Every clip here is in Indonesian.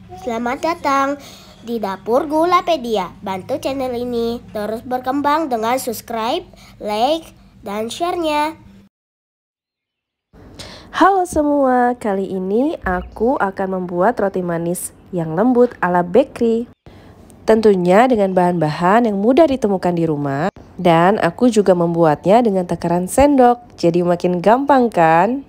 Selamat datang di Dapur Gulapedia. Bantu channel ini terus berkembang dengan subscribe, like, dan share-nya. Halo semua, kali ini aku akan membuat roti manis yang lembut ala bakery. Tentunya dengan bahan-bahan yang mudah ditemukan di rumah. Dan aku juga membuatnya dengan takaran sendok, jadi makin gampang kan?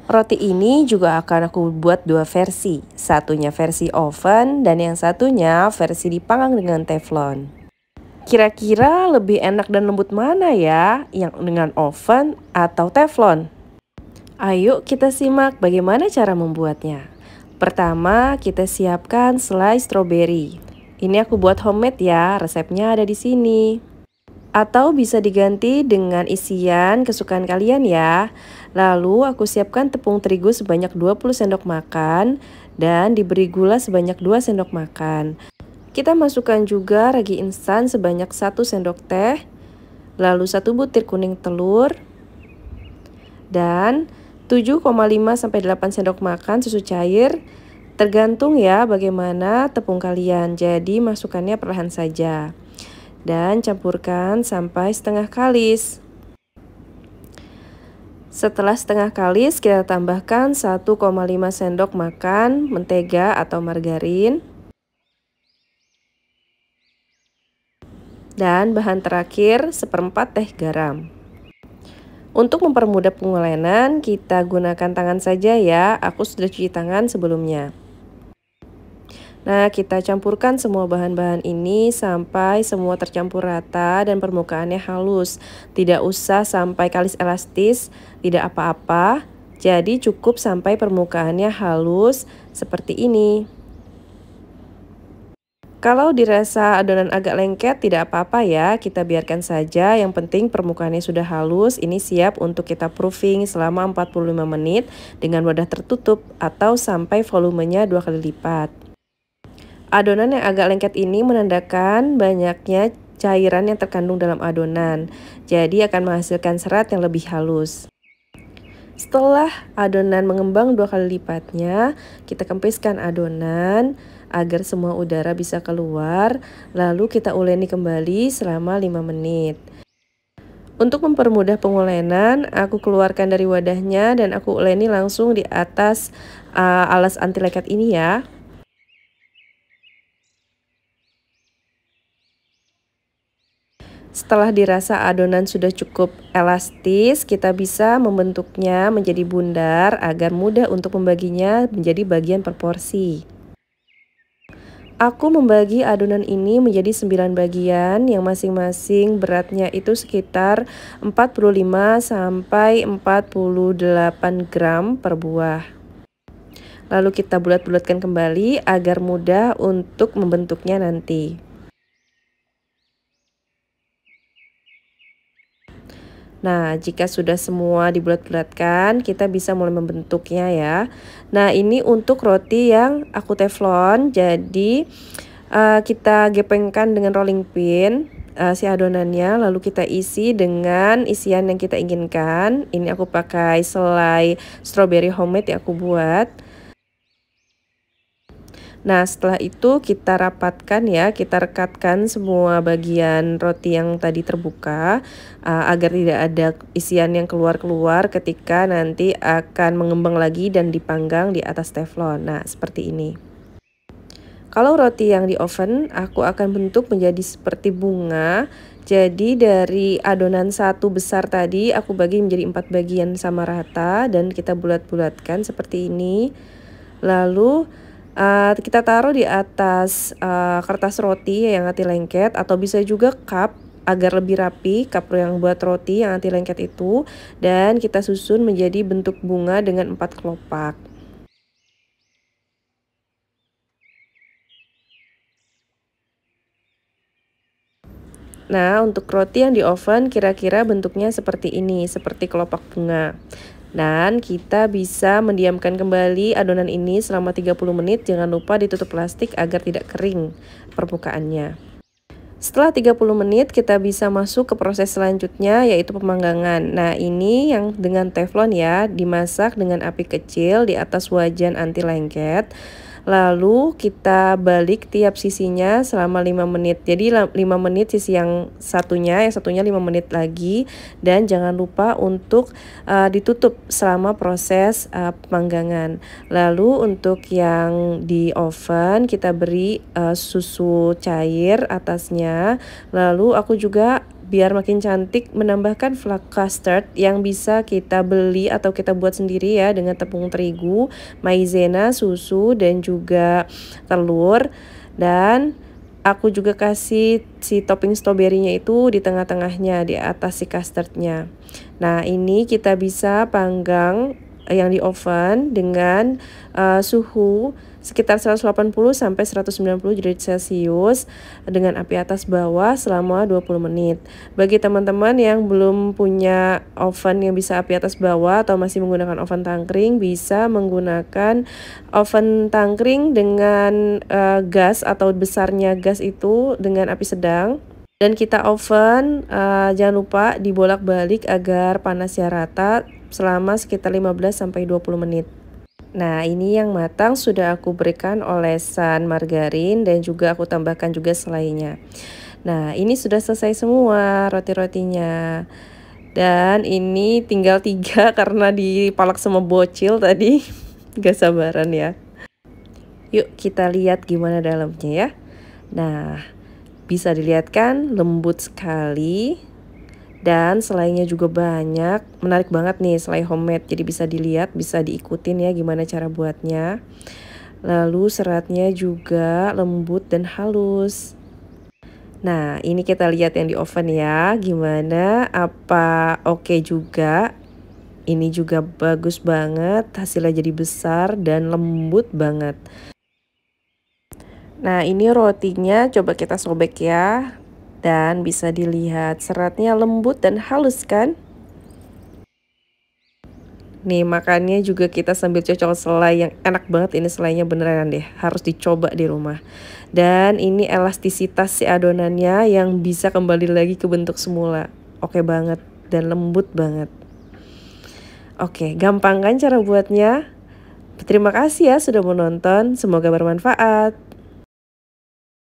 Roti ini juga akan aku buat dua versi. Satunya versi oven dan yang satunya versi dipanggang dengan teflon. Kira-kira lebih enak dan lembut mana ya? Yang dengan oven atau teflon? Ayo kita simak bagaimana cara membuatnya. Pertama, kita siapkan selai stroberi. Ini aku buat homemade ya, resepnya ada di sini. Atau bisa diganti dengan isian kesukaan kalian ya. Lalu aku siapkan tepung terigu sebanyak 20 sendok makan dan diberi gula sebanyak 2 sendok makan. Kita masukkan juga ragi instan sebanyak 1 sendok teh, lalu 1 butir kuning telur, dan 7,5-8 sendok makan susu cair. Tergantung ya bagaimana tepung kalian, jadi masukkannya perlahan saja. Dan campurkan sampai setengah kalis. Setelah setengah kalis, kita tambahkan 1,5 sendok makan mentega atau margarin. Dan bahan terakhir, seperempat teh garam. Untuk mempermudah pengulenan, kita gunakan tangan saja ya. Aku sudah cuci tangan sebelumnya. Nah, kita campurkan semua bahan-bahan ini sampai semua tercampur rata dan permukaannya halus. Tidak usah sampai kalis elastis, tidak apa-apa. Jadi cukup sampai permukaannya halus seperti ini. Kalau dirasa adonan agak lengket, tidak apa-apa ya, kita biarkan saja. Yang penting permukaannya sudah halus, ini siap untuk kita proofing selama 45 menit dengan wadah tertutup atau sampai volumenya 2 kali lipat. Adonan yang agak lengket ini menandakan banyaknya cairan yang terkandung dalam adonan, jadi akan menghasilkan serat yang lebih halus. Setelah adonan mengembang 2 kali lipatnya, kita kempiskan adonan agar semua udara bisa keluar, lalu kita uleni kembali selama 5 menit. Untuk mempermudah pengulenan, aku keluarkan dari wadahnya dan aku uleni langsung di atas alas anti lengket ini ya. Setelah dirasa adonan sudah cukup elastis, kita bisa membentuknya menjadi bundar agar mudah untuk membaginya menjadi bagian per porsi. Aku membagi adonan ini menjadi 9 bagian yang masing-masing beratnya itu sekitar 45-48 gram per buah. Lalu kita bulat-bulatkan kembali agar mudah untuk membentuknya nanti. Nah, jika sudah semua dibulat-bulatkan, kita bisa mulai membentuknya ya. Nah, ini untuk roti yang aku teflon, jadi kita gepengkan dengan rolling pin si adonannya, lalu kita isi dengan isian yang kita inginkan. Ini aku pakai selai strawberry homemade yang aku buat. Nah, setelah itu kita rapatkan ya, kita rekatkan semua bagian roti yang tadi terbuka agar tidak ada isian yang keluar-keluar ketika nanti akan mengembang lagi dan dipanggang di atas teflon. Nah, seperti ini. Kalau roti yang di oven, aku akan bentuk menjadi seperti bunga. Jadi dari adonan satu besar tadi, aku bagi menjadi 4 bagian sama rata dan kita bulat-bulatkan seperti ini. Lalu kita taruh di atas kertas roti yang anti lengket atau bisa juga cup agar lebih rapi, cup yang buat roti yang anti lengket itu, dan kita susun menjadi bentuk bunga dengan 4 kelopak. Nah, untuk roti yang di oven kira-kira bentuknya seperti ini, seperti kelopak bunga. Dan kita bisa mendiamkan kembali adonan ini selama 30 menit. Jangan lupa ditutup plastik agar tidak kering permukaannya. Setelah 30 menit kita bisa masuk ke proses selanjutnya yaitu pemanggangan. Nah, ini yang dengan teflon ya, dimasak dengan api kecil di atas wajan anti lengket. Lalu kita balik tiap sisinya selama 5 menit. Jadi 5 menit sisi yang satunya 5 menit lagi. Dan jangan lupa untuk ditutup selama proses pemanggangan. Lalu untuk yang di oven kita beri susu cair atasnya. Lalu aku juga biar makin cantik menambahkan flag custard yang bisa kita beli atau kita buat sendiri ya, dengan tepung terigu, maizena, susu, dan juga telur. Dan aku juga kasih si topping stroberinya itu di tengah-tengahnya, di atas si custardnya. Nah, ini kita bisa panggang yang di oven dengan suhu sekitar 180 sampai 190 derajat Celcius dengan api atas bawah selama 20 menit. Bagi teman-teman yang belum punya oven yang bisa api atas bawah atau masih menggunakan oven tangkring, bisa menggunakan oven tangkring dengan gas atau besarnya gas itu dengan api sedang. Dan kita oven, jangan lupa dibolak-balik agar panasnya rata selama sekitar 15 sampai 20 menit. Nah, ini yang matang sudah aku berikan olesan margarin dan juga aku tambahkan juga selainya. Nah, ini sudah selesai semua roti-rotinya. Dan ini tinggal 3 karena dipalak sama bocil tadi. Gak sabaran ya. Yuk kita lihat gimana dalamnya ya. Nah, bisa dilihat kan lembut sekali. Dan selainya juga banyak, menarik banget nih selai homemade. Jadi bisa dilihat, bisa diikutin ya gimana cara buatnya. Lalu seratnya juga lembut dan halus. Nah, ini kita lihat yang di oven ya. Gimana? Apa oke juga? Ini juga bagus banget, hasilnya jadi besar dan lembut banget. Nah, ini rotinya coba kita sobek ya. Dan bisa dilihat seratnya lembut dan halus kan? Nih makannya juga kita sambil cocok selai yang enak banget. Ini selainya beneran deh, harus dicoba di rumah. Dan ini elastisitas si adonannya yang bisa kembali lagi ke bentuk semula. Oke banget dan lembut banget. Oke, gampang kan cara buatnya? Terima kasih ya sudah menonton, semoga bermanfaat.